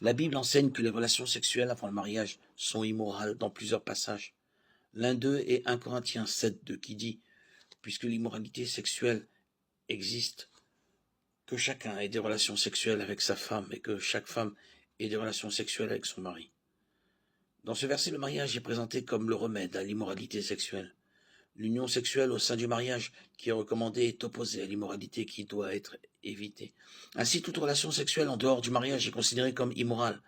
La Bible enseigne que les relations sexuelles avant le mariage sont immorales dans plusieurs passages. L'un d'eux est 1 Corinthiens 7:2 qui dit « Puisque l'immoralité sexuelle existe, que chacun ait des relations sexuelles avec sa femme et que chaque femme ait des relations sexuelles avec son mari. » Dans ce verset, le mariage est présenté comme le remède à l'immoralité sexuelle. L'union sexuelle au sein du mariage qui est recommandée est opposée à l'immoralité qui doit être évitée. Ainsi, toute relation sexuelle en dehors du mariage est considérée comme immorale.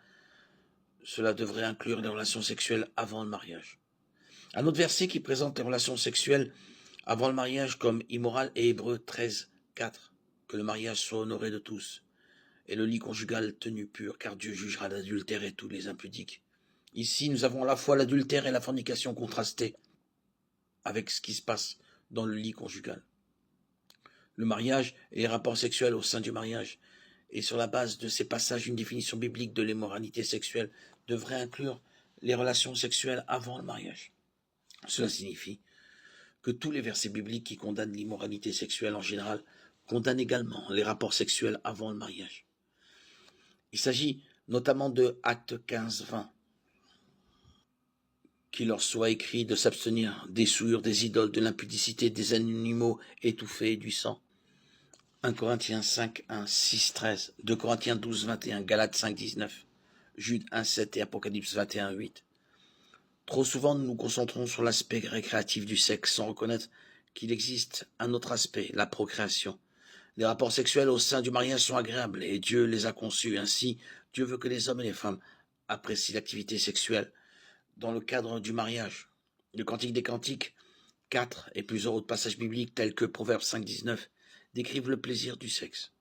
Cela devrait inclure les relations sexuelles avant le mariage. Un autre verset qui présente les relations sexuelles avant le mariage comme immorales est Hébreux 13:4. Que le mariage soit honoré de tous, et le lit conjugal tenu pur, car Dieu jugera l'adultère et tous les impudiques. Ici, nous avons à la fois l'adultère et la fornication contrastés avec ce qui se passe dans le lit conjugal. Le mariage et les rapports sexuels au sein du mariage. Et sur la base de ces passages, une définition biblique de l'immoralité sexuelle devrait inclure les relations sexuelles avant le mariage. Cela signifie que tous les versets bibliques qui condamnent l'immoralité sexuelle en général condamnent également les rapports sexuels avant le mariage. Il s'agit notamment de Actes 15:20. Qu'il leur soit écrit de s'abstenir des souillures, des idoles, de l'impudicité, des animaux étouffés et du sang. 1 Corinthiens 5:1, 6:13, 2 Corinthiens 12:21, Galates 5:19, Jude 1:7 et Apocalypse 21:8. Trop souvent, nous nous concentrons sur l'aspect récréatif du sexe sans reconnaître qu'il existe un autre aspect, la procréation. Les rapports sexuels au sein du mariage sont agréables et Dieu les a conçus. Ainsi, Dieu veut que les hommes et les femmes apprécient l'activité sexuelle dans le cadre du mariage. Le Cantique des Cantiques 4 et plusieurs autres passages bibliques tels que Proverbes 5:19 décrivent le plaisir du sexe.